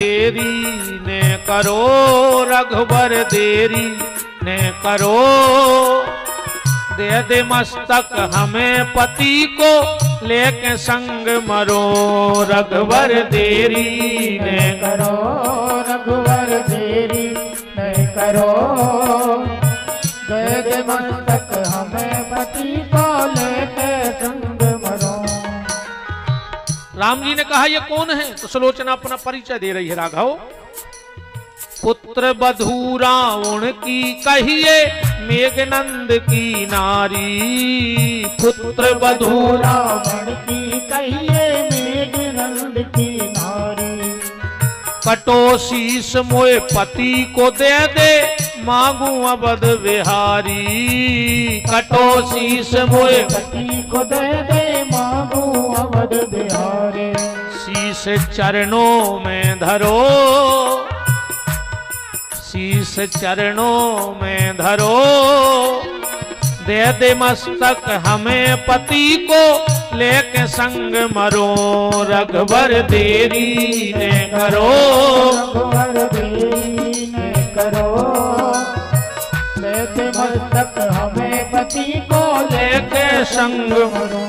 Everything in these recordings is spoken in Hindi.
देरी ने करो रघुबर देरी ने करो, दे दे मस्तक हमें पति को लेके संग मरो। रघुबर देरी ने करो, रघुबर देरी ने करो, दे दे मस्तक हमें पति को लेके संग मरो। राम जी ने कहा ये कौन है? तो सुलोचना अपना परिचय दे रही है। राघव पुत्र बधू रावण की कहिए मेघनंद की नारी। पुत्र बधू रावण की कहिए मेघनंद की नारी। कटो शीस मोए पति को दे दे मांगू अवध विहारी। कटो शीस मोए पति को दे दे मांगू अवध बिहारी। शीस चरणों में धरो, शीस चरणों में धरो, दे दे मस्तक हमें पति को लेके संग मरो। रघुबर देरी ने करो, रघुबर देरी ने करो, दे दे मस्तक हमें पति को लेके संग मरो।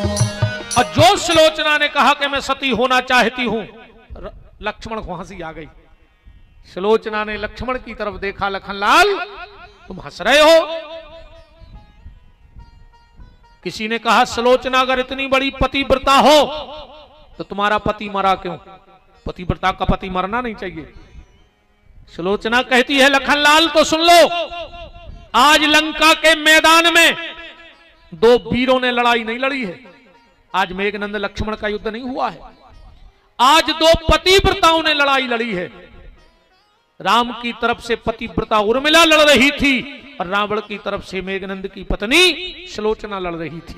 और जो सुलोचना ने कहा कि मैं सती होना चाहती हूं, लक्ष्मण को हंसी आ गई। सुलोचना ने लक्ष्मण की तरफ देखा, लखनलाल तुम हंस रहे हो? किसी ने कहा सुलोचना अगर इतनी बड़ी पतिव्रता हो तो तुम्हारा पति मरा क्यों? पतिव्रता का पति मरना नहीं चाहिए। सुलोचना कहती है लखनलाल तो सुन लो, आज लंका के मैदान में दो वीरों ने लड़ाई नहीं लड़ी है। आज मेघनंद लक्ष्मण का युद्ध नहीं हुआ है, आज दो पतिव्रताओं ने लड़ाई लड़ी है। राम की तरफ से पतिव्रता उर्मिला लड़ रही थी और रावण की तरफ से मेघनंद की पत्नी सुलोचना लड़ रही थी।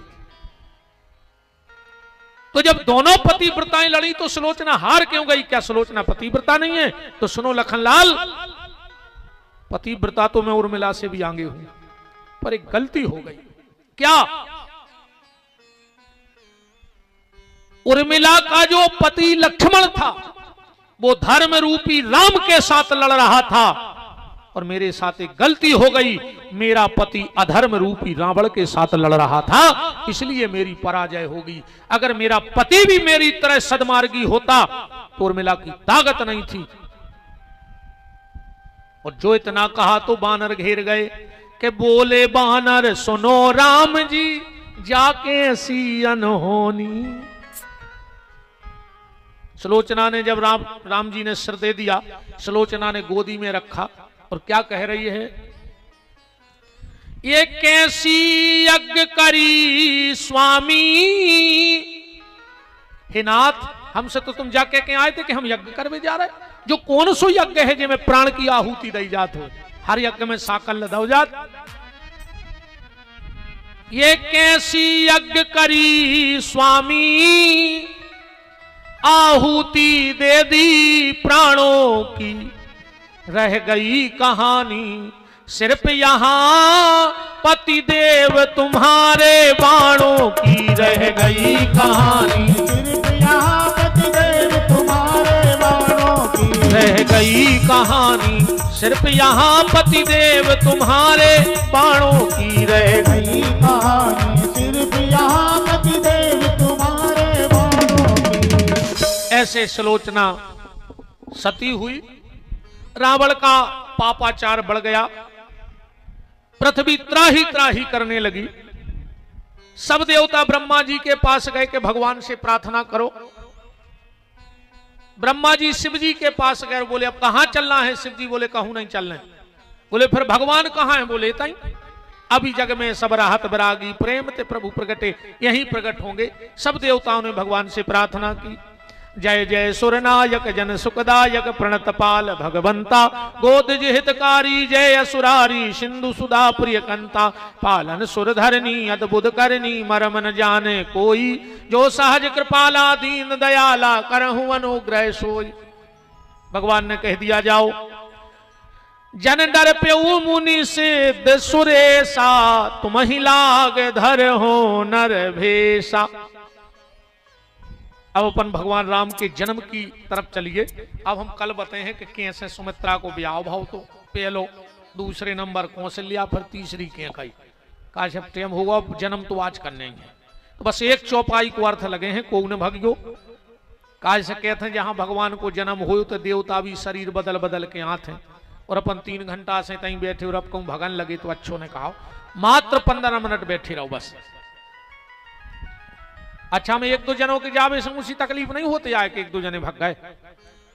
तो जब दोनों पतिव्रताएं लड़ी तो सुलोचना हार क्यों गई? क्या सुलोचना पतिव्रता नहीं है? तो सुनो लखनलाल, पतिव्रता तो मैं उर्मिला से भी आगे हूं, पर एक गलती हो गई। क्या? उर्मिला का जो पति लक्ष्मण था वो धर्म रूपी राम के साथ लड़ रहा था और मेरे साथ एक गलती हो गई। मेरा पति अधर्म रूपी रावण के साथ लड़ रहा था, इसलिए मेरी पराजय होगी। अगर मेरा पति भी मेरी तरह सद्मार्गी होता तो उर्मिला की ताकत नहीं थी। और जो इतना कहा तो बानर घेर गए कि बोले बानर सुनो राम जी जाके सी अनहोनी। सुलोचना ने जब राम जी ने सिर दे दिया, सुलोचना ने गोदी में रखा और क्या कह रही है? ये कैसी यज्ञ करी स्वामी। हे नाथ, हमसे तो तुम जाके के आए थे कि हम यज्ञ करने जा रहे। जो कौन सो यज्ञ है जिसमें प्राण की आहुति दी जात हो? हर यज्ञ में साकल दो जात। ये कैसी यज्ञ करी स्वामी, आहुति दे दी प्राणों की, रह गई कहानी सिर्फ यहाँ पति देव तुम्हारे बाणों की। रह गई कहानी सिर्फ यहाँ पति देव तुम्हारे बाणों की। रह गई कहानी सिर्फ यहाँ पति देव तुम्हारे बाणों की। रह गई कहानी सिर्फ यहाँ पति देव तुम्हारे बाणों की। ऐसे सुलोचना सती हुई। रावण का पापाचार बढ़ गया, पृथ्वी त्राही त्राही करने लगी। सब देवता ब्रह्मा जी के पास गए कि भगवान से प्रार्थना करो। ब्रह्मा जी शिव जी के पास गए, बोले अब कहां चलना है? शिव जी बोले कहूं नहीं चलना है। बोले फिर भगवान कहां है? बोले ताई अभी जग में सब राहत बरागी, प्रेम ते प्रभु प्रगटे, यहीं प्रकट होंगे। सब देवताओं ने भगवान से प्रार्थना की। जय जय सुरनायक जन सुखदायक प्रणतपाल भगवंता, गोदज हितकारी जय असुरारी, सिंधु सुधा प्रिय कंता, पालन सुरधरनी अद्भुत करनी, मरम न जाने कोई, जो सहज कृपाला दीन दयाला, करहु अनुग्रह सोई। भगवान ने कह दिया जाओ। जन डर प्यऊ मुनि सिद्ध सुरेशा, तुम ही लाग धर हो नर भेषा। अब अपन भगवान राम के जन्म की तरफ चलिए। अब हम कल बताए हैं कि कैसे सुमित्रा को ब्याह भाव तो पहलो, दूसरे नंबर कौशल्या, फिर तीसरी के कई काश्यप टेम होगा, जन्म तो आज करने ही है। तो बस एक चौपाई को अर्थ लगे हैं को न भगियो। काज से कहते हैं जहां भगवान को जन्म हो तो देवता भी शरीर बदल बदल के आते हैं, और अपन 3 घंटा से तहीं बैठे और अब कहूं भगन लगे तो अच्छो ने कहा मात्र 15 मिनट बैठे रहो बस। अच्छा में 1-2 जनों के जावे से उसी तकलीफ नहीं होते आए कि 1-2 जने भग गए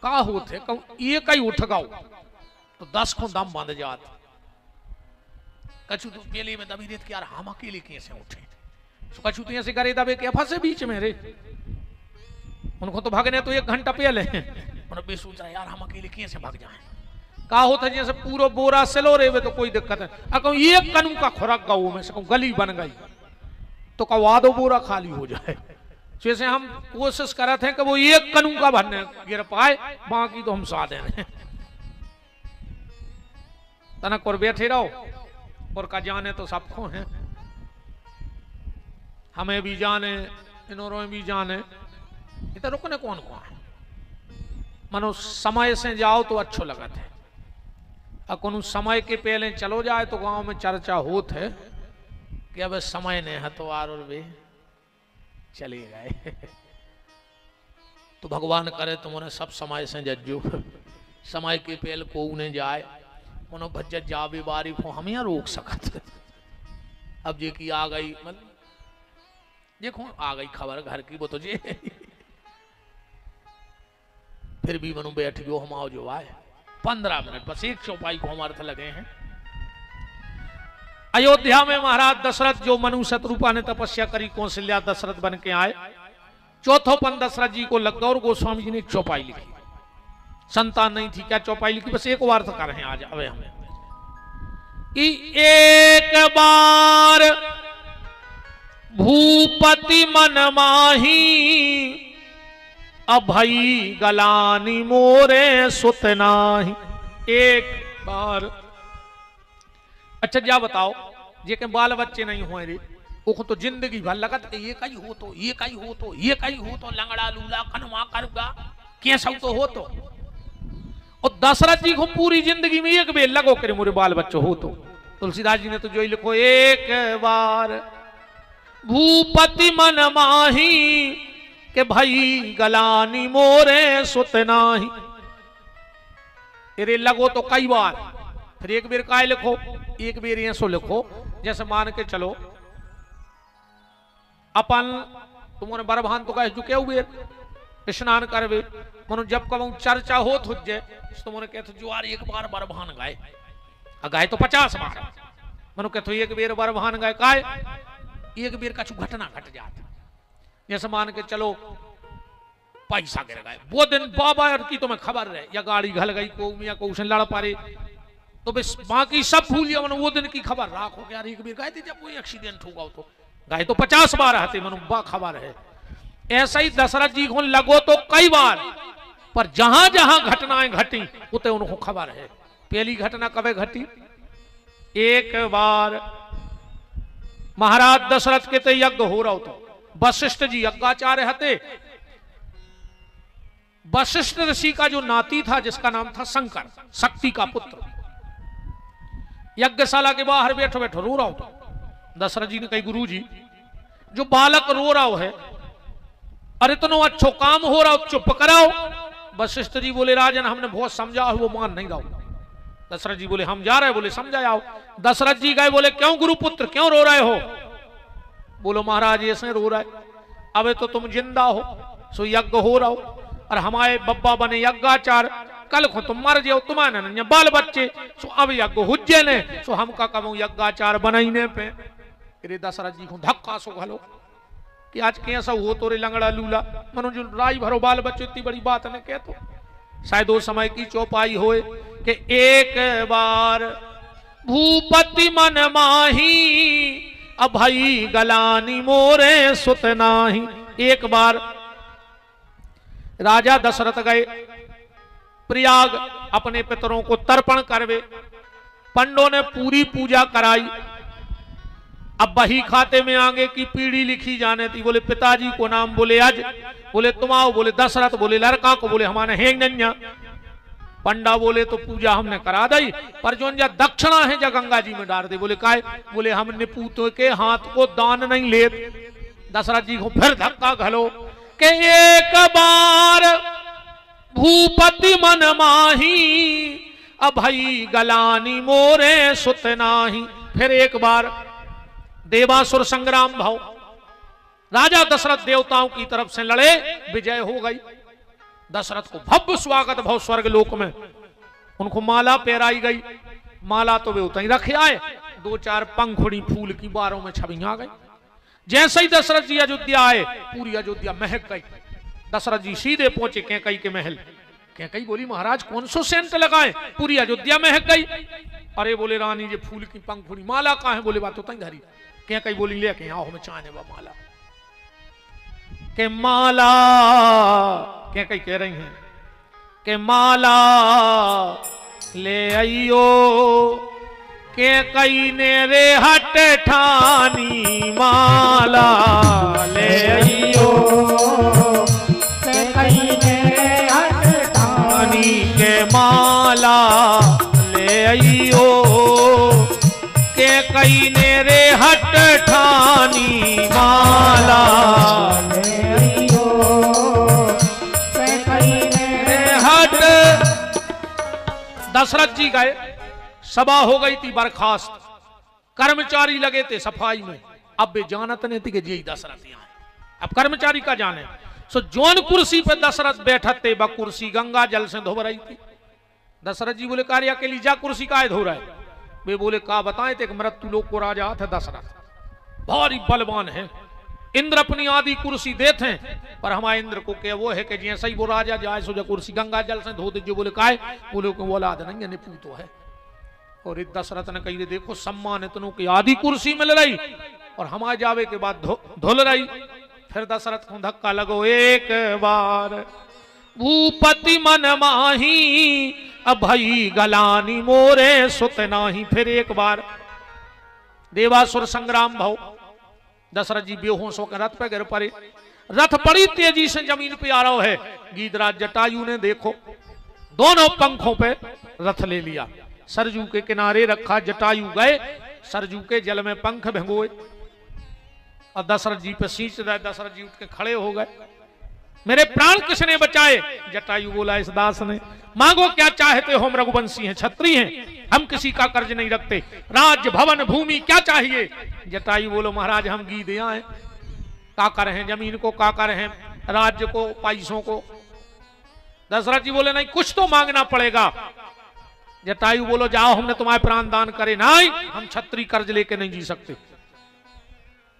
का होते कहूं एक ही उठ गाओ तो 10 को दम बांध जात। कछु तो पेले में दबी देते यार हम अकेले कैसे उठे, तो कछु तो ऐसे करे दबे के फंसे बीच में रे, उनको तो भागने तो 1 घंटा पहले उन्होंने सोच रहा यार हम अकेले कैसे भाग जाए। का होता जैसे पूरा बोरा सेलो रे तो कोई दिक्कत है, अगर एक कनू का खुराक गाँव में से गली बन गई तो कवा दो बोरा खाली हो जाए। जैसे हम कोशिश कर थे कि वो 1 कनू का भरने गिर पाए, बाकी तो हम साधे रहे तनक और बैठे रहो और का जाने तो सबको है, हमें भी जाने इन्होंने भी जाने, इधर रुकने कौन कौन है। मनो समय से जाओ तो अच्छो लगत है, और कोनो समय के पहले चलो जाए तो गांव में चर्चा होत है कि अब समय ने है तो आर और वे चले गए। तो भगवान करे तुमने सब समय से जज्जो, समय के पहले को उन्हें जाए उन्होंने भज्जत जावे बारी को हम यहाँ रोक सकत। अब जे की आ गई मतलब देखो आ गई खबर घर की वो तो जे फिर भी मनु बैठ गयो हम आओ जो आए 15 मिनट बस एक चौपाई को हमारे लगे हैं। अयोध्या में महाराज दशरथ जो मनु शत्रुपा ने तपस्या करी, कौशल्या दशरथ बन के आए, चौथो पन दशरथ जी को लग गया और गोस्वामी जी ने एक चौपाई लिखी। संतान नहीं थी, क्या चौपाई लिखी, बस एक बार कर रहे हैं आज अवे हमें कि एक बार भूपति मन माही अभई गलानी मोरे सुत नाही। एक बार अच्छा जा बताओ जे के बाल बच्चे नहीं हुए रे वो तो जिंदगी भर लगत ये कई हो तो ये कई हो तो ये कई हो तो लंगड़ा लूला कनवा करुगा कैसा तो हो तो। और दशरथ जी को पूरी जिंदगी में एक बेर लगो करे मोरे बाल बच्चों हो तो। तुलसीदास जी ने तो जो ही लिखो एक बार भूपति मन माही के भाई गलानी मोरे सुत नाही। तेरे लगो तो कई बार, फिर एक बेर काय लिखो, एक बेर ऐसो लिखो जैसे मान के चलो अपन तुमने बरभान तो कह चुके हुए स्नान करवे मनो जब कब चर्चा हो तुझे तो तुमने कहते जुआर एक बार बरभान गाए, गाए तो 50 बार मनो कहते एक बेर बरभान गाए काय एक बेर कछु घटना घट जाता। जैसे मान के चलो पैसा गिर गए वो दिन बाबा की तुम्हें खबर रहे या गाड़ी घल गई को या कौशन लड़ पारे तो बस बाकी सब भूल गया वो दिन की खबर राखो यार एक बेर गए थे जब कोई एक्सीडेंट होगा तो गए तो 50 बार आते मनु बा खबर है। ऐसा ही दशरथ जी को लगो तो कई बार, पर जहां जहां घटनाएं घटी उते उनको खबर है। पहली घटना कब घटी, एक बार महाराज दशरथ के ते यज्ञ हो रहा तो वशिष्ठ जी यज्ञाचार्य हते। वशिष्ठ ऋषि का जो नाती था जिसका नाम था शंकर, शक्ति का पुत्र, यज्ञशाला के बाहर बैठो बैठो रो रहा हो। दशरथ जी ने कही गुरु जी जो बालक रो रहा है और इतना अच्छो काम हो रहा हो चुप कराओ। वशिष्ठ जी बोले राजन हमने बहुत समझा वो मान नहीं रहा। दशरथ जी बोले हम जा रहे, बोले समझाओ। दशरथ जी गए बोले क्यों गुरुपुत्र क्यों रो रहे हो? बोलो महाराज ऐसे रो रहा है, अबे तो तुम जिंदा हो सो यज्ञ हो रहा हो और हमारे बब्बा बने यज्ञाचार, कल को तुम मर जाओ तुम्हारे बाल बच्चे सो अब यज्ञ हुज्जे ने सो हम का कहूं यज्ञाचार बनाईने पे। रे दशरथ जी को धक्का सो घलो कि आज कैसा हो तो रे लंगड़ा लूला मनो जो राई भरो बाल बच्चे इतनी बड़ी बात ने कह तो शायद वो समय की चौपाई होए कि एक बार भूपति मन माही अभई गलानी मोरे सुत नाही। एक बार राजा दशरथ गए प्रयाग अपने पितरों को तर्पण करवे, पंडों ने पूरी पूजा कराई अब बही खाते में आगे की पीढ़ी लिखी जाने थी। बोले पिताजी को नाम बोले अज, बोले तुम आओ, बोले दशरथ, बोले लड़का को, बोले हमारे हैं नन्या। पंडा बोले तो पूजा हमने करा दी, पर जो दक्षिणा है जा गंगा जी में डाल दे। बोले काय? बोले हम निपूतों के हाथ को दान नहीं ले। दशरथ जी को फिर धक्का घलो के एक बार भूपति मन माही, अभई गलानी मोरे सुत नाही। फिर एक बार देवासुर संग्राम भाव, राजा दशरथ देवताओं की तरफ से लड़े, विजय हो गई। दशरथ को भव्य स्वागत भाव स्वर्ग लोक में, उनको माला पहराई गई। माला तो वे उतनी रखे आए, 2-4 पंखुड़ी फूल की बारों में छवि आ गई। जैसे ही दशरथ जी अयोध्या आए, पूरी अयोध्या महक गई। दशरथ जी सीधे पहुंचे कैकई के महल। कैकई बोली महाराज कौन सो सेंट लगाए, पूरी अयोध्या महक गई। अरे बोले रानी जी फूल की पंखुड़ी, माला कहाँ है? बोले बात होता ही घरी। कैकई बोली लेके आओ हमें चाहने वा माला के माला। कैकई कह रही हैं के माला ले आइयो, कैकई ने रे हट ठानी माला ले आइयो, कैकई ने हट ठानी के माला ले आइयो, कैकई ने रे हट ठानी माला ले आइयो, कैकई ने हट। दशरथ जी गए, सभा हो गई थी बर्खास्त, कर्मचारी लगे थे सफाई में। अब वे जानत नहीं थी कि यही दशरथ यहाँ है। अब कर्मचारी का जाने सो जौन कुर्सी पे दशरथ बैठत थे, वह कुर्सी गंगा जल से धो रही थी। दशरथ जी बोले कार्य के लिए जा कुर्सी का धो रहा है? वे बोले का बताए थे कि मृत्यु लोक को राजा थे दशरथ, भारी बलवान है, इंद्र अपनी आदि कुर्सी देते हैं, पर हमारे इंद्र को क्या वो है कि जैसे ही वो राजा जाए सो कुर्सी गंगा जल से धो दीजिए। बोले काय? बोले को औलाद नहीं है, निपूत है। और इस दशरथ ने कही देखो सम्मानितों की आदि कुर्सी मिल रही और हमारे जावे के बाद धुल रही। फिर दशरथ को धक्का लगो एक बार भूपति मन माही, अभई गलानी मोरे सुत नाही। फिर एक बार देवासुर संग्राम भाव, दशरथ जी बेहोश होकर रथ पे गिर पड़े। रथ बड़ी तेजी से जमीन पे आ रहा है। गीधराज जटायु ने देखो दोनों पंखों पे रथ ले लिया, सरजू के किनारे रखा। जटायु गए, सरजू के जल में पंख भिगोए और दशरथ जी पे सींच रहे। दशरथ जी उठ के खड़े हो गए, मेरे प्राण किसने बचाए? जटायु बोला इस दास ने। मांगो क्या चाहते हो, हम रघुवंशी हैं, छत्री हैं, हम किसी का कर्ज नहीं रखते। राज्य भवन भूमि क्या चाहिए? जटायु बोलो महाराज हम गीधे आए, का कर हैं जमीन को, का कर हैं राज्य को, पैसों को। दशरथ जी बोले नहीं कुछ तो मांगना पड़ेगा। जटायु बोलो जाओ हमने तुम्हारे प्राण दान करे। नहीं हम छत्री कर्ज लेके नहीं जी सकते।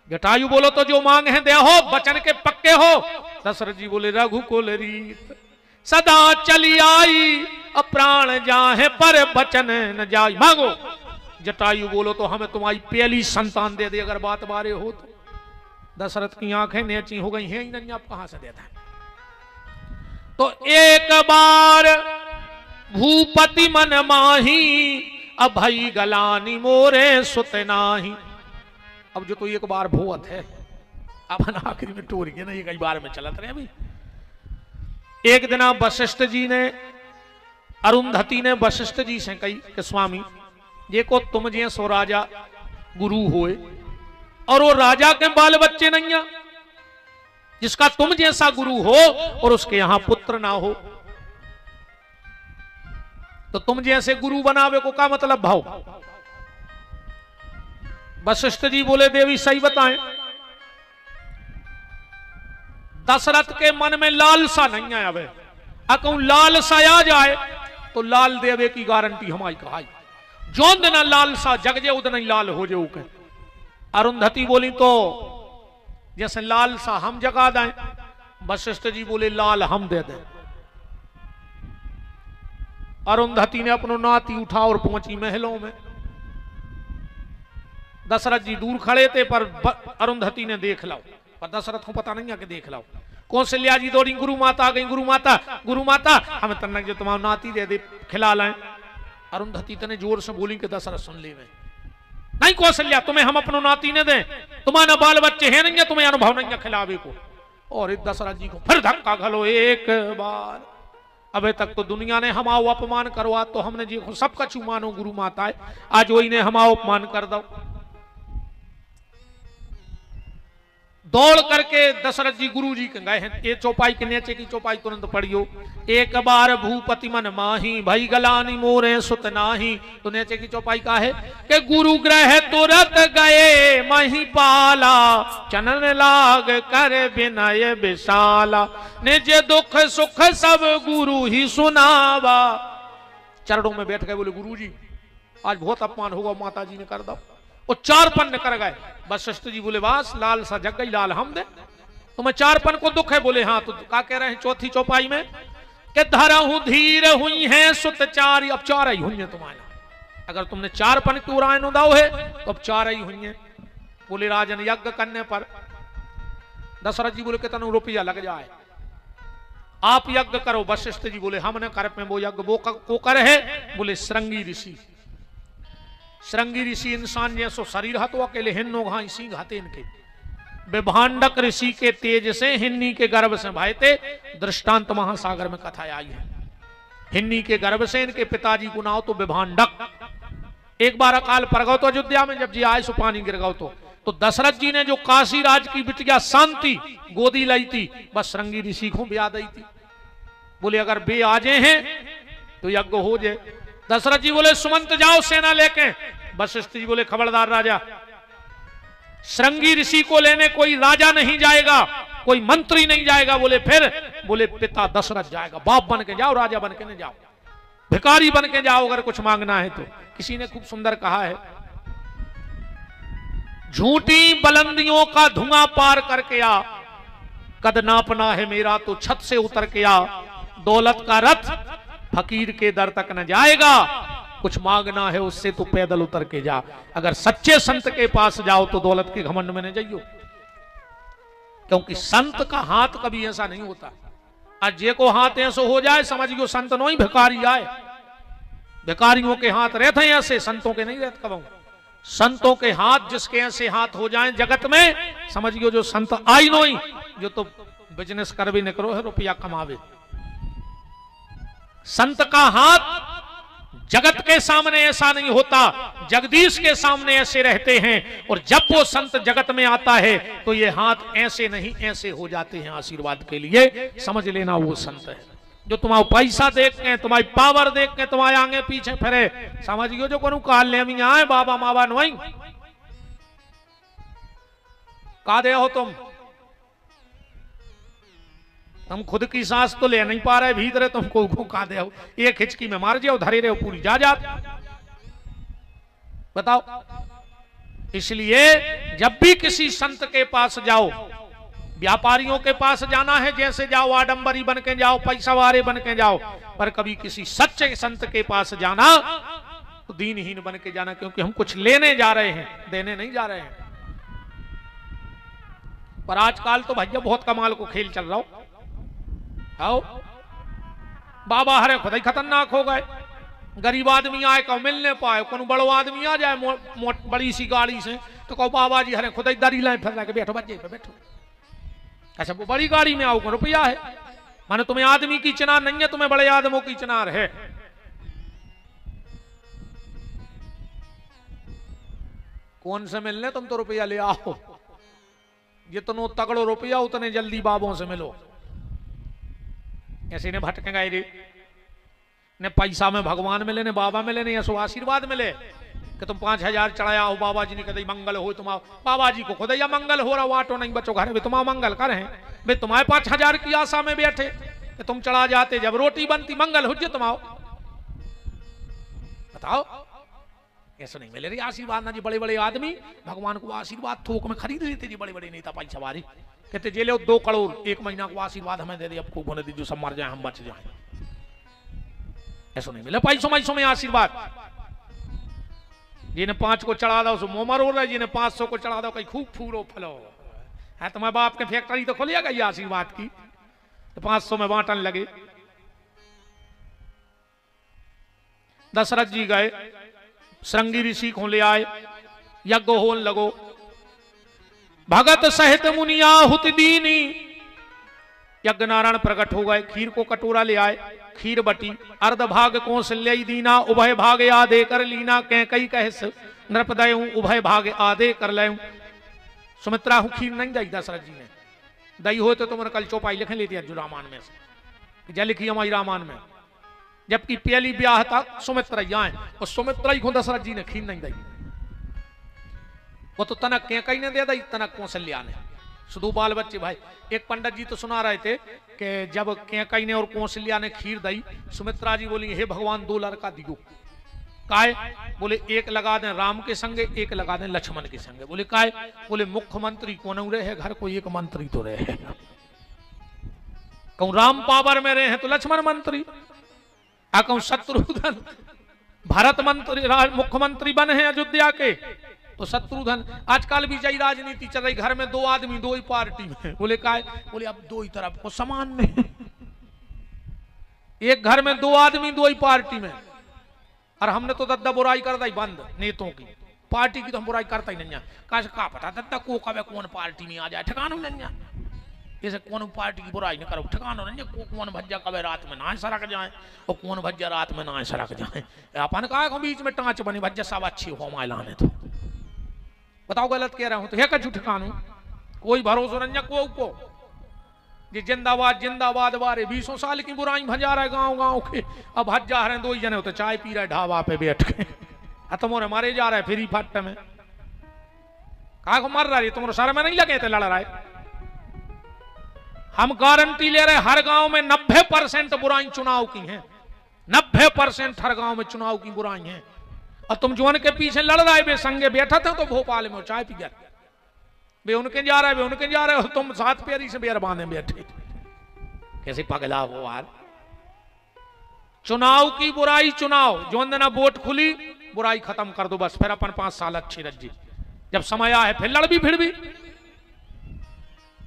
जटायु बोलो तो जो मांग है दे हो, बचन के पक्के हो। दशरथ जी बोले रघुकुल रीत सदा चली आई, अप्राण जाहे पर बचन न जाई। मांगो। जटायु बोलो तो हमें तुम्हारी पहली संतान दे दे अगर बात बारे हो तो। दशरथ की आंखें नेची हो गई हैं ही नहीं, आप कहां से देता है? तो एक बार भूपति मन माही, अभई गलानी मोरे सुत नाही। अब जो तो एक बार भूत है, अपन आखिरी में टोरी है ना, ये कई बार में चलत रहे। अभी एक दिन वशिष्ठ जी ने, अरुंधति ने वशिष्ठ जी से कही कि स्वामी ये को तुम जे सो राजा गुरु होए और वो राजा के बाल बच्चे नहीं है, जिसका तुम जैसा गुरु हो और उसके यहां पुत्र ना हो, तो तुम जैसे गुरु बनावे को क्या मतलब भाव? वशिष्ठ जी बोले देवी सही बताएं। दशरथ के मन में लालसा नहीं आया, वे अकऊ लालसा आ जाए तो लाल देवे की गारंटी हमारी कहाई। जौन दिन लालसा जगजे उदन ही लाल हो जाऊ के। अरुंधति बोली तो जैसे लालसा हम जगा दें। वशिष्ठ जी बोले लाल हम दे दें। अरुंधति ने अपनो नाती उठा और पहुंची महलों में। दशरथ जी दूर खड़े थे पर अरुंधति ने देख लो, पर दशरथ को पता नहीं है कि देख लो। कौशल्या जी दौड़ी, गुरु माता आ गई, गुरु माता, गुरु माता हमें तन्नक जो तुम्हारा नाती दे दे खिला लाए। अरुंधति तने जोर से बोली कि दशरथ सुन ले में। नहीं कौशल्या तुम्हें हम अपनो नाती ने दें, तुम्हारा बाल बच्चे हैं नहीं है, तुम्हें अनुभव नहीं है खिलावे को। और इस दशरथ जी को फिर धक्का घलो एक बार। अबे तक तो दुनिया ने हमाओ अपमान करवा, तो हमने जी सब कछु मानो गुरु माता है, आज वही ने हमाओ अपमान कर दो। दौड़ करके दशरथ जी गुरु जी के गए हैं। ये चौपाई के नीचे की चौपाई तुरंत पढ़ियो। एक बार भूपति मन माही भई गलानी मोरे सुत नाही। तो नीचे की चौपाई का है कि गुरु ग्रह तुरंत गए मही पाला, चनन लाग कर विनय विशाला, निज दुख सुख सब गुरु ही सुनावा। चरणों में बैठ गए, बोले गुरु जी आज बहुत अपमान होगा, माता जी ने कर दो। वो 4 पन्न कर गए। वशिष्ठ जी बोले वास लाल सा जग गई लाल हम दे, तुम्हें 4 पन्न को दुख है? बोले हाँ। तो क्या कह रहे हैं चौथी चौपाई में कि धरहु धीर हुई है सुत चारी। अब 4 ही हुई है तुम्हारा, अगर तुमने 4 पन्न की उड़ान उदाओ है तो अब 4 ही हुई है। बोले राजन यज्ञ करने पर दशरथ जी बोले कितना रुपया लग जाए, आप यज्ञ करो। वशिष्ठ जी बोले हमने कर पे वो यज्ञ वो को कर है। बोले श्रृंगी ऋषि, श्रृंगी ऋषि इंसान जैसो शरीर हतो अकेले हिन्नो घाई सी घाते इनके। विभांडक ऋषि के तेज से हिन्नी के गर्भ से भाईते, दृष्टांत महासागर में कथा आई है। हिन्नी के गर्भ से इनके पिताजी को नाव तो विभांडक। एक बार अकाल पड़ गौ तो अयोध्या में, जब जी आए सो पानी गिर गौ तो दशरथ जी ने जो काशी राज की बिटिया शांति गोदी लाई थी, बस श्रृंगी ऋषि को ब्याह दी थी। बोले अगर बे आ जाए हैं तो यज्ञ हो जाए। दशरथ जी बोले सुमंत जाओ सेना लेके। वशिष्ठ जी बोले खबरदार राजा, श्रृंगी ऋषि को लेने कोई राजा नहीं जाएगा, कोई मंत्री नहीं जाएगा। बोले फिर? बोले पिता दशरथ जाएगा। बाप बन के जाओ, राजा बन के नहीं जाओ, भिखारी बन के जाओ अगर कुछ मांगना है तो। किसी ने खूब सुंदर कहा है, झूठी बुलंदियों का धुआं पार करके आ, कद नापना है मेरा तो छत से उतर के आ। दौलत का रथ फकीर के दर तक न जाएगा, कुछ मांगना है उससे तो पैदल उतर के जा। अगर सच्चे संत के पास जाओ तो दौलत के घमंड में न जाइयो, क्योंकि संत का हाथ कभी ऐसा नहीं होता। आज जे को हाथ ऐसा हो जाए समझियो संत नहीं भिखारी आए। भिखारियों के हाथ रहते हैं ऐसे, संतों के नहीं रहते। कब संतों के हाथ जिसके ऐसे हाथ हो जाएं जगत में, समझियो जो संत आई नहीं, जो तो बिजनेस कर भी निकलो है रुपया कमावे। संत का हाथ जगत के सामने ऐसा नहीं होता, जगदीश के सामने ऐसे रहते हैं। और जब वो संत जगत में आता है तो ये हाथ ऐसे नहीं ऐसे हो जाते हैं आशीर्वाद के लिए। समझ लेना वो संत है। जो तुम्हारा पैसा देख के, तुम्हारी पावर देख के तुम्हारे आगे पीछे फिरे, समझियो जो को काल ले आए बाबा मावा नहीं का दे हो तुम खुद की सांस तो ले नहीं पा रहे भीतर, तुमको का दे हो। एक हिचकी में मार जाओ, धरे रहे पूरी जा जात। बताओ, इसलिए जब भी किसी संत के पास जाओ, व्यापारियों के पास जाना है जैसे जाओ, आडंबरी बन के जाओ, पैसा वाले बन के जाओ, पर कभी किसी सच्चे संत के पास जाना तो दीनहीन बन के जाना, क्योंकि हम कुछ लेने जा रहे हैं, देने नहीं जा रहे हैं। पर आजकल तो भैया बहुत कमाल को खेल चल रहा हो। आओ बाबा हरे खुद ही खतरनाक हो गए। गरीब आदमी आए कहो मिलने पाए, कौन बड़ो आदमी आ जाए बड़ी सी गाड़ी से तो कहो बाबा जी हरे खुद ही दरी लाए फिर के बैठो बच्चे पे बैठो। अच्छा वो बड़ी गाड़ी में आओ, को रुपया है, माने तुम्हें आदमी की चिनार नहीं है, तुम्हें बड़े आदमों की चिनार है। कौन से मिलने, तुम तो रुपया ले आओ। जितनो तगड़ो रुपया उतने जल्दी बाबों से मिलो। ऐसे ने भटके गए रे, ने पैसा में भगवान मिले, ने बाबा मिले, ने ऐसो आशीर्वाद मिले कि तुम 5000 चढ़ाया हो, बाबा जी ने कहते मंगल हो तुम। बाबा जी को खुद या मंगल हो रहा, वाटो नहीं बचो घर में, तुम मंगल कर हैं भाई। तुम्हारे 5000 की आशा में बैठे कि तुम चढ़ा जाते, जब रोटी बनती मंगल हो जे तुम आओ। बताओ, ऐसा नहीं मिले रे आशीर्वाद ना जी। बड़े बड़े आदमी भगवान को आशीर्वाद थोक में खरीद लेते जी, बड़े बड़े नेता पैसा वाले कहते जे लो 2 करोड़ 1 महीना को आशीर्वाद हमें दे दे, अब खूब होने दीजिए, सब मर जाए हम बच जाए। ऐसा नहीं मिले पैसों में आशीर्वाद। जिन्हें 5 को चढ़ा दो सो मोमर हो रहा है, जिन्हें 500 को चढ़ा दो कहीं खूब फूलो फलो है। तुम्हारे बाप के फैक्ट्री तो खोलिएगा ये आशीर्वाद की, तो 500 में बांटन लगे। दशरथ जी गए, श्रृंगी ऋषि को ले आए, यज्ञ होन लगो। भगत सहित मुनिया हुत दीनी, यज्ञ नारायण प्रकट हो गए, खीर को कटोरा ले आए, खीर बटी, अर्ध भाग कौशल्य दीना, उभय भाग आधे कर लीना, कई कहस नृपदय उभय भाग आधे कर ले। सुमित्रा हूं खीर नहीं दई दशरथ जी ने, दई हो तो तुमने कल चौपाई लिखे लेती है जो रामायण में से, जय लिखी हमारी रामायण में, जबकि पहली ब्याह था सुमित्रा यहाँ और सुमित्रा ही को दशरथ जी ने खीर नहीं दी। वो तो तनक कई ने दे दी, तनक कौशल्या ने, शुद्ध बाल बच्चे। भाई एक पंडित जी तो सुना रहे थे कि जब कई ने और कौशल्या ने खीर दी, सुमित्रा जी बोली हे भगवान 2 लड़का दियो। काय? बोले एक लगा दें राम के संगे, एक लगा दें लक्ष्मण के संगे। बोले काय? बोले मुख्यमंत्री कौन रहे घर को, एक मंत्री तो रहे, कहूं राम पावर में रहे हैं तो लक्ष्मण मंत्री, कहूं शत्रुघ्न भारत मंत्री मुख्यमंत्री बने हैं अयोध्या के तो शत्रुघ्न। आजकल भी यही राजनीति चल रही, घर में 2 आदमी 2 ही पार्टी में। बोले काय? बोले अब 2 ही तरफ को समान में, एक घर में 2 आदमी 2 ही पार्टी में। और हमने तो दद्दा बुराई कर दी बंद, नेताओं की पार्टी की तो हम बुराई करता ही नहीं। का पता दद्दा को कब कौन पार्टी में आ जाए, ठिकाना नहीं, जैसे कौन पार्टी की बुराई नहीं करो, ठिकाना नहीं। कौन भज्जा कब रात में ना सड़क जाए और कौन भज्जा रात में ना सड़क जाए। अपन कहा बीच में टाँच बनी भज्जा सब अच्छी हो माइलाने, तो बताओ गलत कह रहा हूं तो है कछु ठिकानू, कोई भरोसा नहीं को ये जिंदाबाद जिंदाबाद बारे 20 साल की बुराई भजा रहे गांव गांव के। अब भज्जा रहे 2 ही जने होते, चाय पी रहे ढाबा पे बैठ के, तुम्हारे मारे जा रहे फ्री फट में। कहा को मर रहा है, तुम्हारे सर में नहीं लगे थे लड़ रहा है। हम गारंटी ले रहे हर गांव में 90% बुराई चुनाव की हैं, 90% हर गांव में चुनाव की बुराई हैं। और तुम जो उनके पीछे लड़ रहा है, वे संगे बैठा था तो भोपाल में चाय पी गया, वे उनके जा रहे, वे उनके जा रहे हो, तुम 7 पैरी से बेर बांधे बैठे, कैसे पगला हो यार। चुनाव की बुराई, चुनाव जो ना वोट खुली बुराई खत्म कर दो बस, फिर अपन 5 साल अच्छी रज्जी, जब समय आए फिर लड़ भी फिर भी।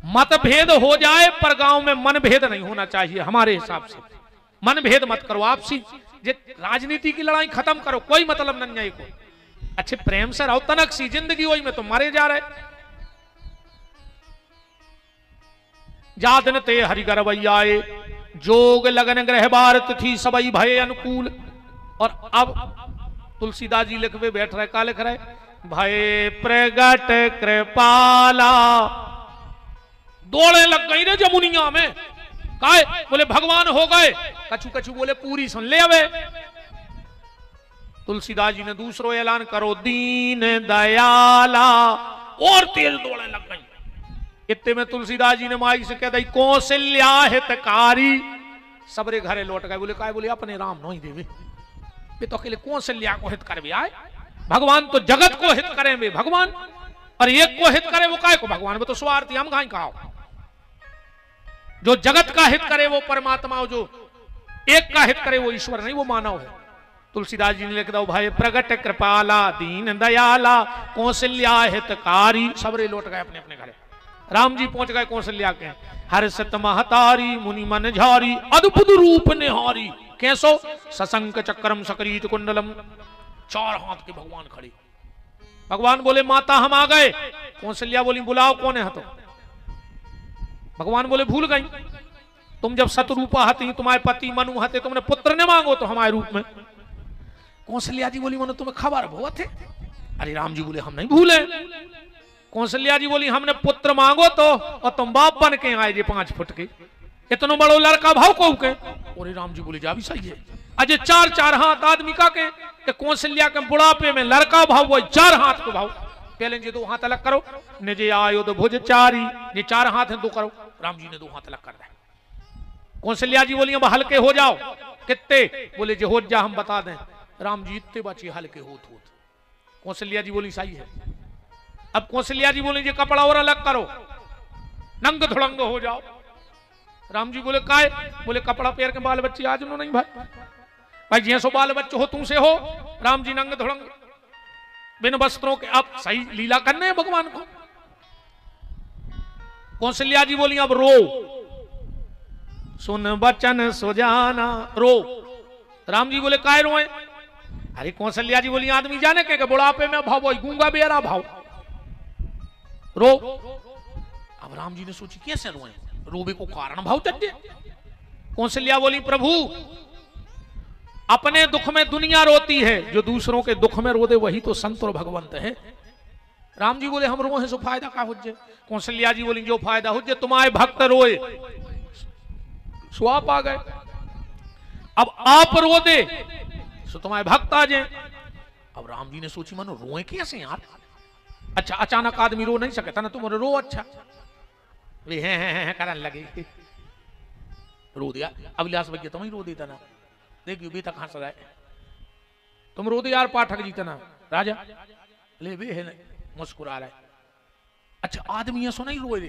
मतभेद हो जाए पर गांव में मनभेद नहीं होना चाहिए हमारे हिसाब से। मनभेद मत करो आपसी, राजनीति की लड़ाई खत्म करो, कोई मतलब नहीं है को। अच्छे प्रेम से रहो, तनक सी जिंदगी वही में तो मारे जा रहे। जादन ते हरिगर वैयाए, जोग लगन ग्रह भारत थी सबई भय अनुकूल। और अब तुलसीदास जी लिखवे बैठ रहे, का लिख रहे? भय प्रगट कृपाला, दौड़े लग गई रे जमुनिया में। काहे? बोले भगवान हो गए। कछु कछु बोले पूरी सुन ले। अबे तुलसीदास जी ने दूसरो ऐलान करो, दीन दयाला, और तेज दौड़े लग गई। इतने में तुलसीदास जी ने माई से कह दी, कौशल्या हितकारी, सबरे घरे लौट गए। बोले काय? बोले अपने राम नहीं देवे, वे तो अकेले कौशल्या को हित करे आए। भगवान तो जगत को हित करें वे भगवान, और एक को हित करे वो काय को भगवान, वो तो स्वार्थी, हम कहां कहा। जो जगत का हित करे वो परमात्मा, जो एक का हित करे वो ईश्वर नहीं, वो मानव है। तुलसीदास जी ने लिख दो, भाई प्रगट कृपाला, दीन दयाला, कौशल्या हितकारी। सबरे लौट गए अपने अपने घरे। राम जी पहुंच गए कौशल्या के। हर सत महतारी, मुनि मन झारी, अद्भुत रूप निहारी। कैसो? सशंक चक्रम सकरीत कुंडलम, 4 हाथ के भगवान खड़े। भगवान बोले माता हम आ गए। कौशल्या बोली बुलाओ कौन है? तो भगवान बोले भूल गई, तुम जब सतरूपा हती, तुम्हारे पति मनु हते, तुमने पुत्र ने मांगो तो हमारे रूप में। कौशल्या जी बोली मनु तुम्हें खबर बहुत है। अरे राम जी बोले हम नहीं भूले। कौशल्या जी बोली हमने पुत्र मांगो तो, और तुम बाप बन के आए जे 5 फुट के, इतना बड़ो लड़का भाव को के। और राम जी बोले जा भी सही है। अजय 4 हाथ आदमी का के कौशल्या के बुढ़ापे में लड़का भाव वो 4 हाथ को भाव। पहले जी 2 हाथ अलग करो, निजे आयो तो भुज चारी, ये 4 हाथ है 2 करो। राम जी ने 2 हाथ अलग कर दिया। कौशल्या जी बोली अब हल्के हो जाओ। कितने? बोले जो हो जा हम बता दें। राम जी इतने बचे हल्के होत। कौशल्या जी बोली सही है। अब कौशल्या जी बोली ये कपड़ा और अलग करो, नंग धुड़ंग हो जाओ। राम जी बोले काय? बोले कपड़ा पैर के बाल बच्चे आज नहीं भाई, भाई जैसो बाल बच्चे हो तुमसे हो। राम जी नंग धुड़ंग बिन वस्त्रों के। अब सही लीला करने हैं भगवान को। कौशल्या जी बोली अब रो, सुन बचन सुजाना, रो। राम जी बोले काय रोए? अरे कौशल्या जी बोली आदमी जाने के बुढ़ापे में भाव वही गूंगा बेरा भाव रो। अब राम जी ने सोची कैसे रोए, रोबे को कारण भाव चढ़े। कौशल्या बोली प्रभु अपने दुख में दुनिया रोती है, जो दूसरों के दुख में रो दे वही तो संत और भगवंत है। राम जी बोले हम रोए सो फायदा का हुज्जे। कौशल्या जी बोली जो फायदा हुज्जे, तुम्हारे भक्त रोए सो आप आ गए, अब आप रो दे सो तुम्हारे भक्त आ जाए। अब राम जी ने सोची मानो रोए कैसे यार। अच्छा अचानक आदमी रो नहीं सकता ना, तुम रो अच्छा वे हैं करने लगे, रो दिया। अभिलाष भैया तुम ही रो देता ना, देखियो बेटा कहां से आए, तुम रो दे यार पाठक जी तना राजा ले बे है मुस्कुरा रहा है। अच्छा आदमी ऐसा नहीं रोए रे,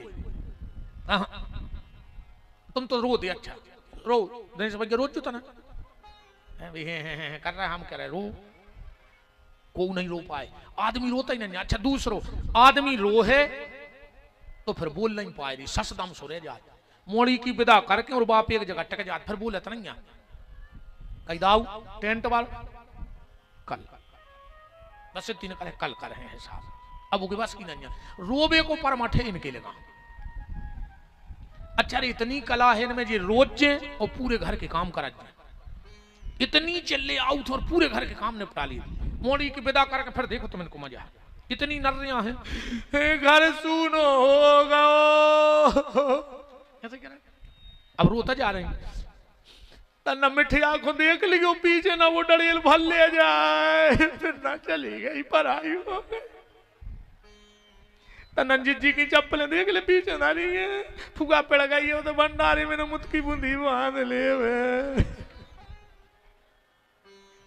तुम तो रो दे, अच्छा रो दिनेश भैया रोज तो ना कर रहा है, हम कह रहे रो, को नहीं रो पाए, आदमी रोता ही नहीं। अच्छा दूसरो आदमी रो है तो फिर बोल नहीं पाए रही, ससदम सो रह जाए, मोड़ी की विदा करके और बाप एक जगह टक जात, फिर बोले तो नहीं कही दाऊ टेंट वाला कल बस तीन करे कल कर रहे हैं साहब, अब उनके पास की नहीं रोबे को परमाठे इनके लगा। अच्छा इतनी कला है इनमें जी रोज और पूरे घर के काम करा जाए, इतनी चले आउट और पूरे घर के काम निपटा लिए, मोड़ी की विदा करके फिर देखो तुम इनको मजा, इतनी नर्रियां हैं घर सुनो होगा ऐसे कह रहे। अब रोता जा रहे हैं तना मिठी आंखों देख लियो पीछे ना वो डड़ेल भल ले जाए, फिर ना चली गई पराई हो गई। तनंजित जी की चप्पलें देख ले पीछे ना रही है, फुगा पड़ गई है तो भंडारी में मुतकी बूंदी बांध ले।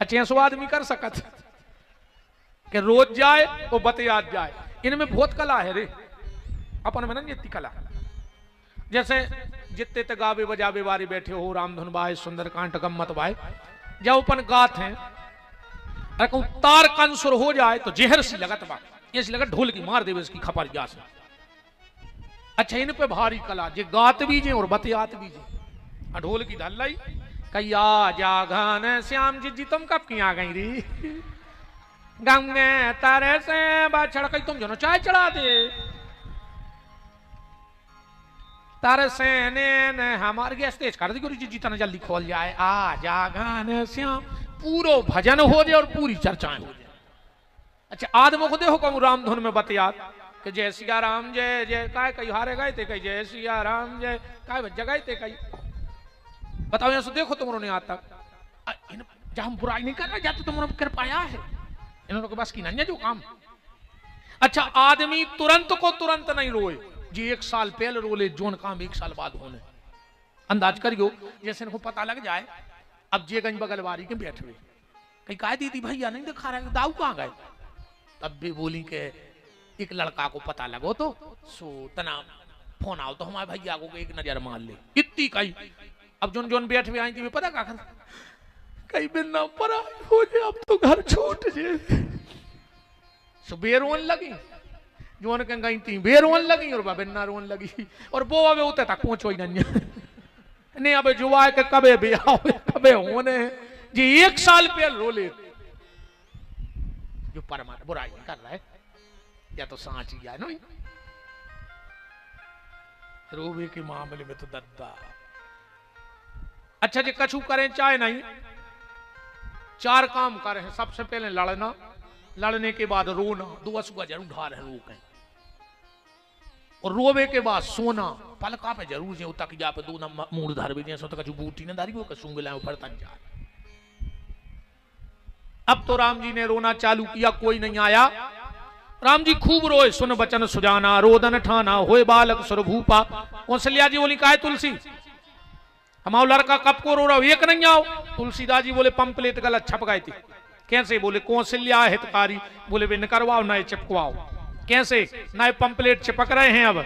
अच्छे सो आदमी कर सकत कि रोज जाए और बतियात जाए, इनमें बहुत कला है रे अपन में ना जितनी कला। जैसे जितने तक गावे बजावे वारी बैठे हो, रामधुन बाय सुंदरकांड गम्मत बाय, जब अपन गात हैं अरे कहूं तार कंसुर हो जाए तो जहर सी लगत बा, ऐसी लगत ढोल की मार देवे इसकी खपर जा से। अच्छा इन पे भारी कला, जे गात भी जे और बतियात भी जे। ढोल की धल्लाई कैया जागन श्याम जी तुम कब की आ गई री, गंगे तारे से बाछड़ कई तुम जनो चाय चढ़ा दे, तारे से ने हमारे गैस तेज कर दी गुरु जी जितना जल्दी खोल जाए। आ जागन श्याम पूरो भजन हो जाए और पूरी चर्चाएं हो जाए। अच्छा आदमों को देखो कहूं रामधुन में बतियात कि जय सिया राम जय जय काय कई हारे गए थे, कई जय सिया राम जय काय जगह थे, कई बताओ यहाँ से देखो तुमने आज तक जहां हम बुराई नहीं कर रहे जाते तुमने कर पाया है, इन्होंने के पास की नहीं जो काम। अच्छा आदमी तुरंत को तुरंत नहीं रोए जी, 1 साल पहले रोले जोन काम 1 साल बाद होने। अंदाज करियो जैसे इनको पता लग जाए अब जे गंज बगलवारी के बैठ हुए कहीं कहा दीदी भैया नहीं दिखा रहे दाऊ कहाँ गए, तब भी बोली के एक लड़का को पता लगो तो सो तना फोन आओ तो हमारे भैया को एक नजर मार ले, इतनी कही। अब जोन जोन बैठ हुए आई थी पता क्या कई बिना पर हो जाए, अब तो घर छूट जाए। सुबह रोन लगी जोन के गई थी बे रोन लगी और बिना रोन लगी, और वो अब उतने तक पहुंचो ही नहीं अब जो आए के कबे भी आओ कबे होने जी 1 साल पहले रो ले, जो परमात्मा बुराई कर रहा है या तो सांच ही है नहीं। रोबे के मामले में तो दद्दा। अच्छा जी कछु करें चाहे नहीं, 4 काम करें। सबसे पहले लड़ना, लड़ने के बाद रोना, 2 असुआ जरूर ढा रहे रोके, और रोवे के बाद सोना पलका पे जरूर जे उतक जा पे 2 नंबर मूड धर भी जैसे तो कछु बूटी न धारी वो कसुंग लाए ऊपर तक जा। अब तो राम जी ने रोना चालू किया, कोई नहीं आया। राम जी खूब रोए, सुन बचन सुजाना रोदन ठाना होए बालक सुरभूपा। कौशल्या जी बोली काहे तुलसी हमारा लड़का कब को रो रहा हो, एक नहीं आओ। तुलसीदास जी बोले पंपलेट गलत छप गए थे। कैसे? बोले कौशल्या हितकारी, बोले वे न करवाओ नए चिपकवाओ। कैसे? नए पंपलेट चिपक रहे हैं अब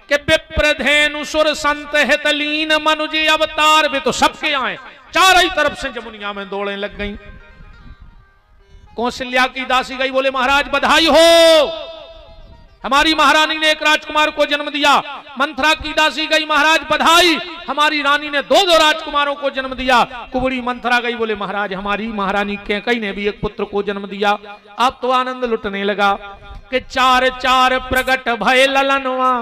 कि विप्रधेनु सुर संत हितलीन मनुजी अवतार भी तो सबके आए, चारों ही तरफ से जमुनिया में दौड़े लग गई। कौशल्या की दासी गई, बोले महाराज बधाई हो, हमारी महारानी ने एक राजकुमार को जन्म दिया। मंथरा की दासी गई, महाराज बधाई, हमारी रानी ने दो दो राजकुमारों को जन्म दिया। कुबड़ी मंथरा गई, बोले महाराज हमारी महारानी कैकई ने भी एक पुत्र को जन्म दिया। अब तो आनंद लुटने लगा कि चार चार प्रगट भय ललनवा,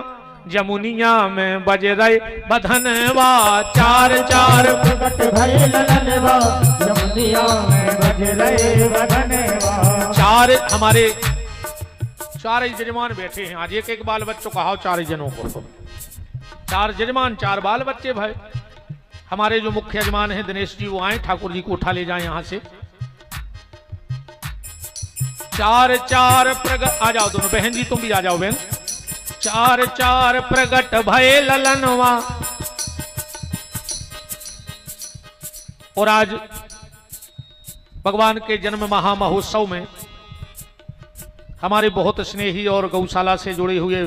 जमुनिया में बज रहे बधनवा। चार चार प्रगट भय ललनवा, जमुनिया में बज रहे बधनवा। चार हमारे चार यजमान बैठे हैं आज, एक एक बाल बच्चों कहा चार जनों को, चार यजमान चार बाल बच्चे भाई। हमारे जो मुख्य यजमान हैं दिनेश जी वो आए, ठाकुर जी को उठा ले जाए यहां से। चार चार प्रगट, आ जाओ दोनों बहन जी, तुम भी आ जाओ बहन। चार चार प्रगट भय ललनवा। और आज भगवान के जन्म महामहोत्सव में हमारे बहुत स्नेही और गौशाला से जुड़े हुए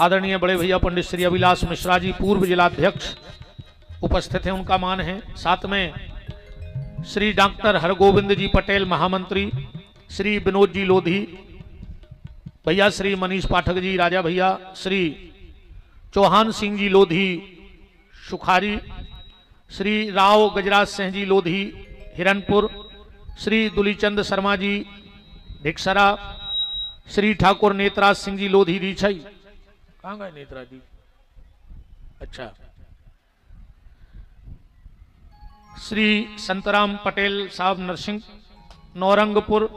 आदरणीय बड़े भैया पंडित श्री अभिलाष मिश्रा जी पूर्व जिलाध्यक्ष उपस्थित हैं, उनका मान है। साथ में श्री डॉक्टर हरगोविंद जी पटेल महामंत्री, श्री विनोद जी लोधी भैया, श्री मनीष पाठक जी राजा भैया, श्री चौहान सिंह जी लोधी सुखारी, श्री राव गजराज सिंह जी लोधी हिरनपुर, श्री दुलीचंद शर्मा जी भिक्सरा, श्री ठाकुर नेतराज सिंह जी लोधी रीछई। कहाँ गए नेतराज जी? अच्छा। श्री संतराम पटेल साहब नरसिंह नौरंगपुर,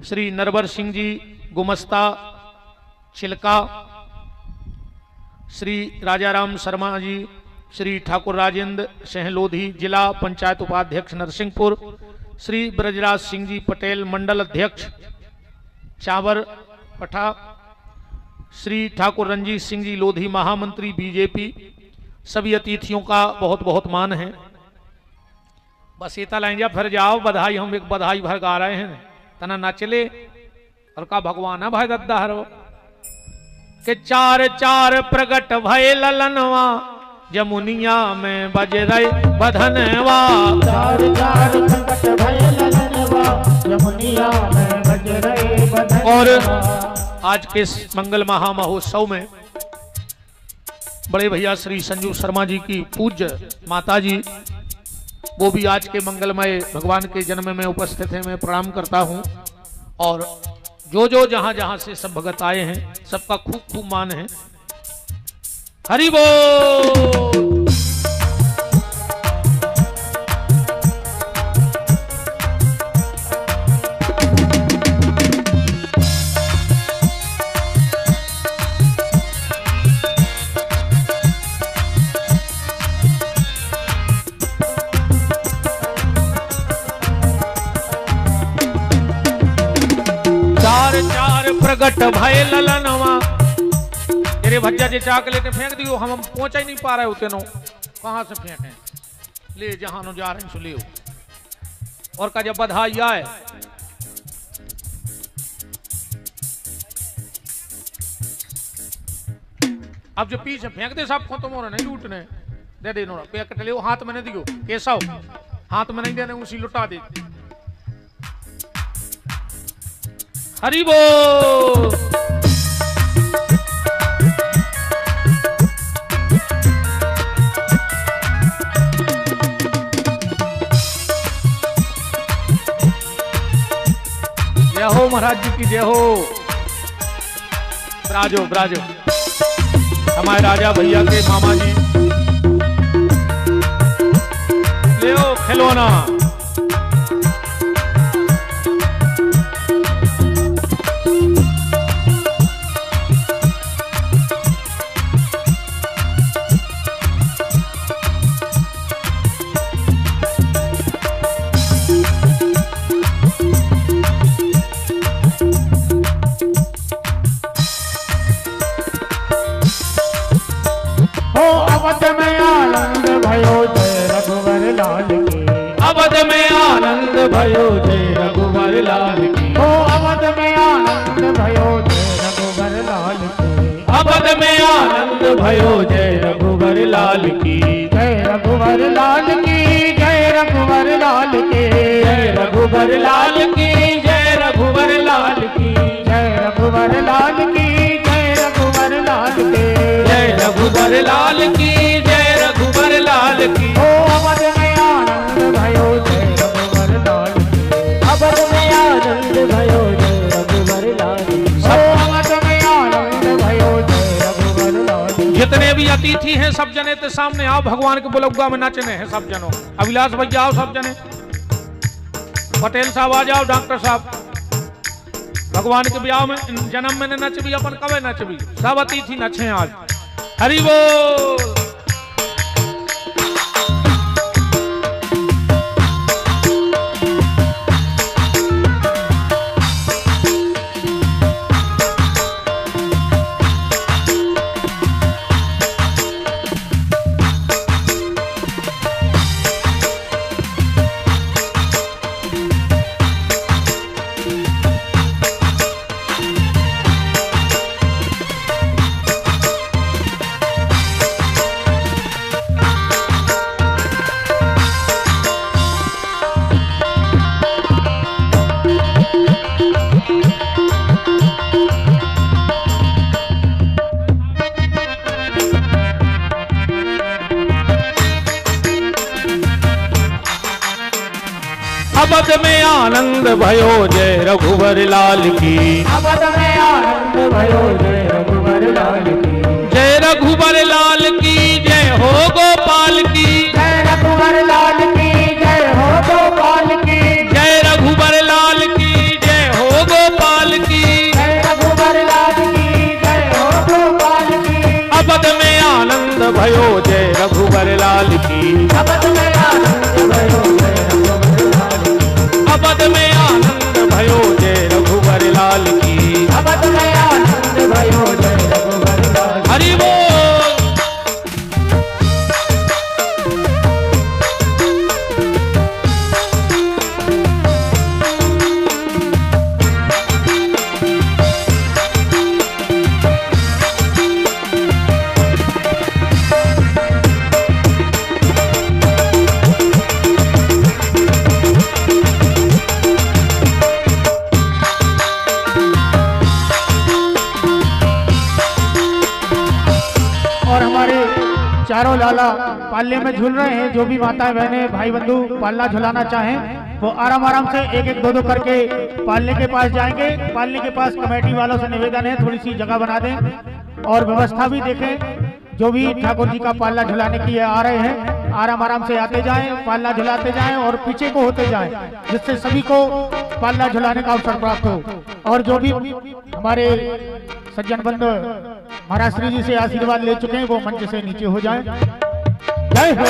श्री नरवर सिंह जी गुमस्ता चिल्का, श्री राजाराम शर्मा जी, श्री ठाकुर राजेंद्र सिंह लोधी जिला पंचायत उपाध्यक्ष नरसिंहपुर, श्री ब्रजराज सिंह जी पटेल मंडल अध्यक्ष चावर पठा, श्री ठाकुर रंजीत सिंह जी लोधी महामंत्री बीजेपी। सभी अतिथियों का बहुत बहुत मान है। बस इतना लाइन फिर जाओ बधाई, हम एक बधाई भर गा रहे हैं तना ना चले और का भगवान है भाई दद्दा हरो के चार चार प्रगट भय ललनवा, जमुनिया में बज रहे बधनवा। चार चार प्रगट भय ललनवा, जमुनिया में बज रहे बधनवा। और आज के इस मंगल महा महोत्सव में बड़े भैया श्री संजू शर्मा जी की पूज्य माता जी, वो भी आज के मंगलमय भगवान के जन्म में उपस्थित है। मैं प्रणाम करता हूं। और जो जो जहां जहां से सब भगत आए हैं सबका खूब खूब मान है। हरि बोल। चार चार प्रगट भय ललनवा। तेरे भज्जा जे चाकलेट फेंक दियो, हम पहुंचा ही नहीं पा रहे होते नो, कहां से फेंके? ले जहां नो जा रहे हैं ले। और का जब बधाई आए अब जो पीछे फेंक दे सब खत्म हो रहे नहीं लूटने दे दे नो पैकेट ले, हाथ में नहीं दियो केसव, हाथ में नहीं देने उसी लुटा दे। हरि बोल। जय हो महाराज जी की जय हो। ब्राजो ब्राजो हमारे राजा भैया के मामा जी, ले खिलौना। अवध में आनंद भयो जय रघुवर लाल की। अवध में आनंद भयो जय रघुवर लाल की। ओ अवध में आनंद भयो जय रघुवर लाल की। अवध में आनंद भयो जय रघुवर लाल की। जय रघुवर लाल की, जय रघुवर लाल की। जय रघुवर लाल की, जय रघुवर लाल की। जय रघुवर लाल की, जय रघुवर लाल की। जय रघुवर लाल की, जय जितने भी अतिथि हैं सब जने ते सामने आओ, भगवान के बुलौगा में नाचने हैं सब जनों। अभिलाष भैया आओ सब जने, पटेल साहब आ जाओ, डॉक्टर साहब। भगवान के ब्याह में जन्म में नचबी, अपन कब नचबी, सब अतिथि नचे आज। हरि बोल। अवध में आनंद भयो जय रघुवर लाल की, अवध में आनंद भयो जय रघुवर लाल की, जय रघुवर लाल की जय हो गोपाल की, जय रघुवर लाल की जय हो गोपाल की, जय रघुवर लाल की जय हो गोपाल की, जय रघुवर लाल की जय हो गोपाल की। अवध में आनंद भयो जय रघुवर लाल की, अवध में आनंद भयो जय रघुवर लाल की, अवध में आनंद भयो जय रघुवर लाल की, अवध में आनंद भयो जय रघुवर लाल की। हरि बोल। चारों लाला पालने में झूल रहे हैं। जो भी माताएं बहनें भाई बंधु पालना झुलाना चाहें वो आराम आराम से एक एक दो दो करके पालने के पास जाएंगे। पालने के पास कमेटी वालों से निवेदन है थोड़ी सी जगह बना दें और व्यवस्था भी देखें। जो भी ठाकुर जी का पालना झुलाने के लिए आ रहे हैं आराम आराम से आते जाएं, पालना झुलाते जाएं और पीछे को होते जाएं, जिससे सभी को पालना झुलाने का अवसर प्राप्त हो। और जो भी हमारे सज्जन बंधु महाराज श्री जी से आशीर्वाद ले चुके हैं वो मंच से नीचे हो जाएं। जय हो।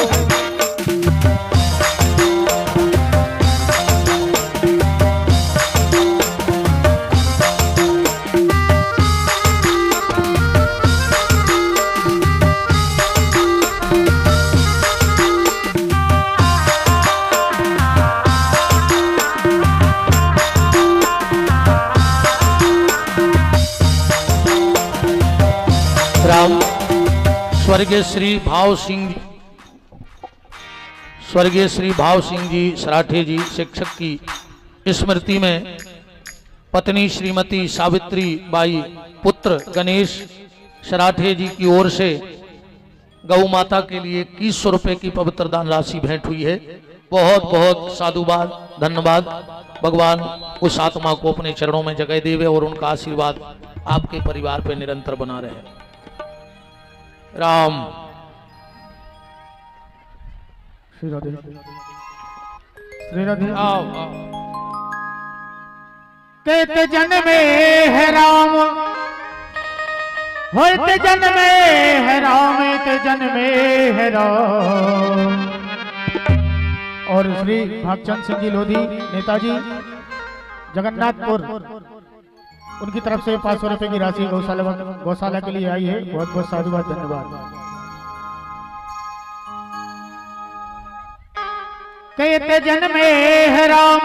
राम स्वर्गीय श्री भाव सिंह जी सराठे जी शिक्षक की स्मृति में पत्नी श्रीमती सावित्री बाई पुत्र गणेश सराठे जी की ओर से गौ माता के लिए 2100 रुपए की पवित्र दान राशि भेंट हुई है। बहुत बहुत साधुवाद, धन्यवाद। भगवान उस आत्मा को अपने चरणों में जगह देवे और उनका आशीर्वाद आपके परिवार पर निरंतर बना रहे। राम श्री राधे श्री राधे। आओ कहते जन्मे है राम होते जन्मे है राम ते जन्मे है राम। और श्री भागचंद सिंह जी लोधी नेताजी जगन्नाथपुर उनकी तरफ से 500 रुपए की राशि गौशाला के लिए आई है। बहुत बहुत साधुवाद, धन्यवाद। कहते जन्मे है राम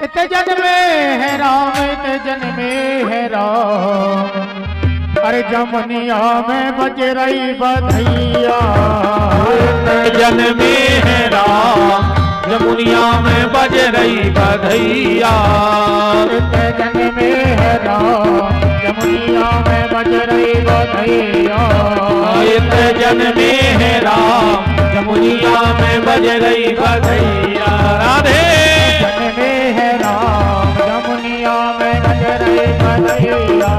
ते जन्मे है राम ते जन्मे है राम। अरे जमुनिया में बज रही बधैया जन्मे है राम, जमुनिया में बज रही बधैया। जन्मे है राम जमुनिया में बज रही बधैया। जन्मे है राम जमुनिया में बज रही बधैया। राधे जन्मे है राम जमुनिया में बज रही बधैया।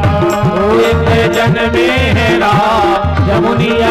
जन्मे है राम जमुनिया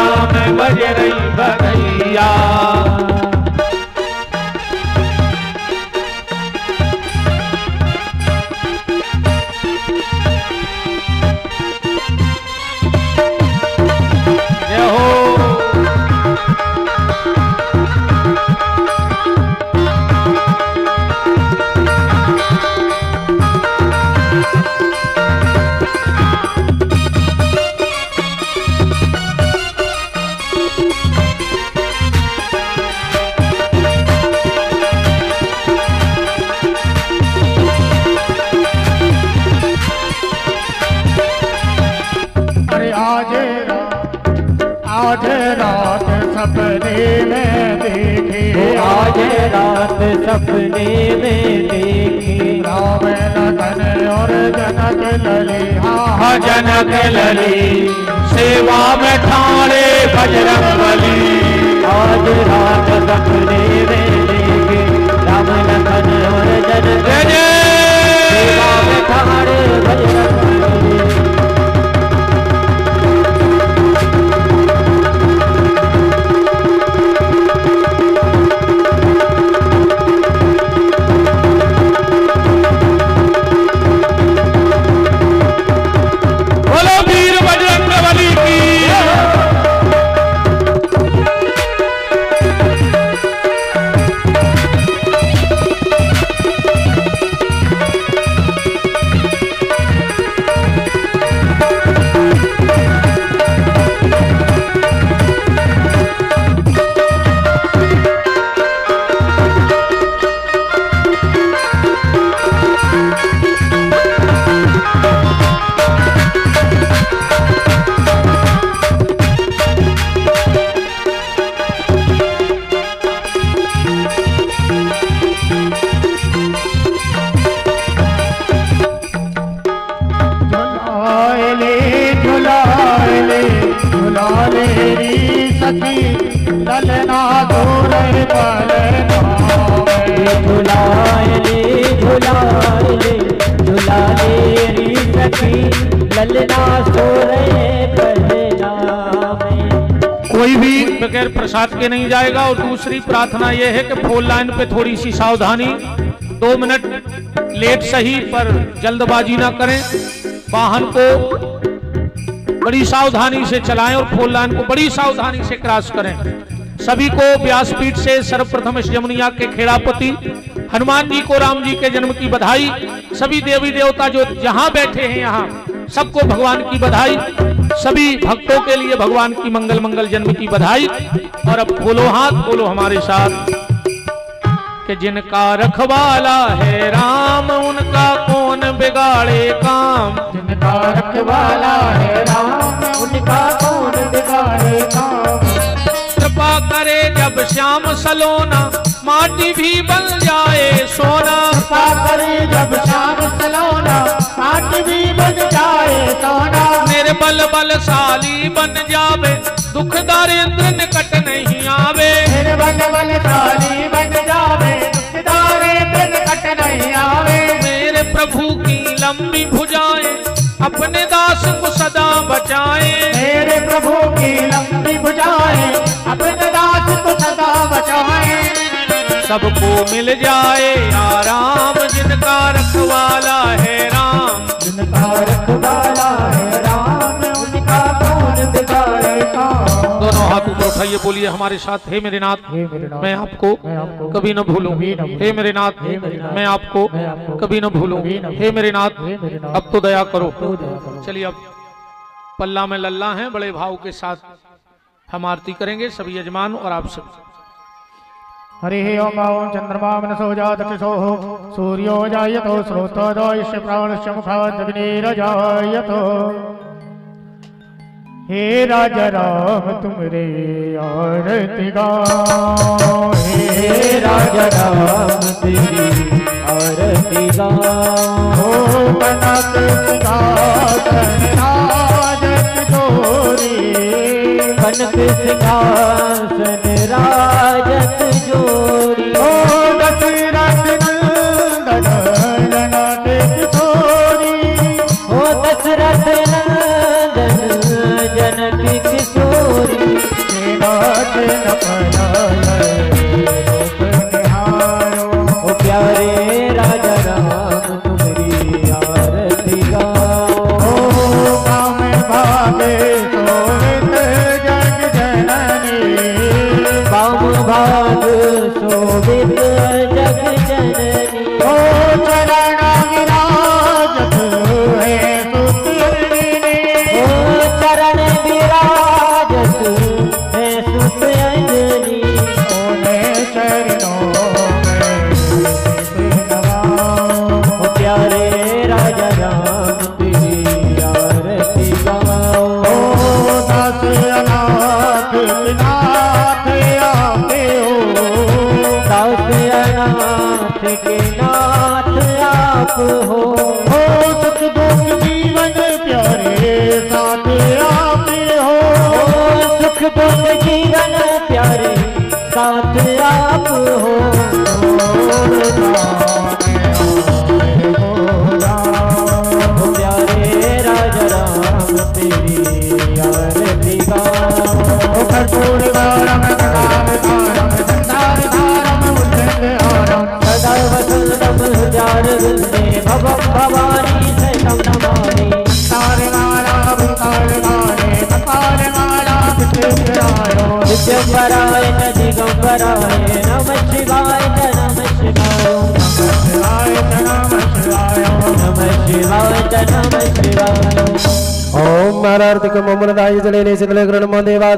सपने में देखे, आज रात सपने में देखे। राम लखन और जनक लली, हाँ जनक लली सेवा में ठाणे बजरंगबली। आज रात सपने में देखे, राम लखन और जनक सेवा में ठाणे बजरंगबली। ललना दूर झुलाए ले री सखी, ललना सो रहे पलना में। कोई भी बगैर प्रसाद के नहीं जाएगा। और दूसरी प्रार्थना यह है कि फोन लाइन पे थोड़ी सी सावधानी, 2 मिनट लेट सही पर जल्दबाजी ना करें। वाहन को बड़ी सावधानी से चलाएं और फोन लाइन को बड़ी सावधानी से क्रॉस करें। सभी को व्यासपीठ से सर्वप्रथम इस जमुनिया के खेड़ापति हनुमान जी को राम जी के जन्म की बधाई। सभी देवी देवता जो जहां बैठे हैं यहाँ सबको भगवान की बधाई। सभी भक्तों के लिए भगवान की मंगल मंगल जन्म की बधाई। और अब खोलो हाथ, बोलो हमारे साथ कि जिनका रखवाला है राम, उनका कौन बिगाड़े काम। जिनका रखवाला है राम, उनका कौन बिगाड़े काम। कृपा करे जब श्याम सलोना, माटी भी बन जाए सोना। कृपा करे जब श्याम सलोना, माटी भी बन जाए सोना। निर्बल बलशाली बन जावे, दुख दारिद्र निकट नहीं आवे। निर्बल बलशाली बन जावे, दुख दारिद्र निकट नहीं आवे। मेरे प्रभु की लंबी भुजाएं अपने दास को सदा बचाए। मेरे प्रभु की लंबी भुजाएं अपने दास को सदा बचाए। सबको मिल जाए आराम, जिनका रखवाला है राम। जिनका रखवाला है राम, उनका कौन बिगाड़े काम। दोनों हाथ ऊपर उठाइए, बोलिए हमारे साथ, हे मेरे नाथ मैं आपको कभी न भूलूं। हे मेरे नाथ मैं आपको कभी न भूलूं। हे मेरे नाथ अब तो दया करो। चलिए अब पल्ला में लल्ला हैं, बड़े भाव के साथ हम आरती करेंगे सभी यजमान और आप सब। हरि ओम ओम चंद्रमा मनसो जातसो सूर्यो जायतो स्रोतोदयस्य प्राणस्य मुखात् अग्निर्जायतो। हे राजा राम तुमरे आरती गाओ। हे राजा राम तेरी आरती गाओ। कनक सिंहासन राजत जोरी, कनक सिंहासन राजत जोरी। ओ दशरथ नंदन ललाटे किशोरी। ओ दशरथ नंदन जनक किशोरी। नाथ न पलाय रूप निहारो। ओ प्यारे राजा राम तुम्हारी आरती गाओ। ओ काम भागे सोवित जग जननी, हो सुख दुख जीवन प्यारे साथ आप हो सुख दुख जीवन प्यारे साथ आप हो प्यारे राजा राम तेरी आरती गाओ कर्पूर गौरम कलाम गौरम संसार धारम उद्दंड औरम सदा वसंतम हजार वृंदे भवम भवानी सतम नमामि तारे माला भूताल गाने कपाल माला विचित्रायो दिगंबराय दिगंबराय नमः शिवाय नमः शिवाय नमः शिवाय नमः शिवाय नमः शिवाय ओम नारायण ममनदाय जले सकल ग्रहण देवा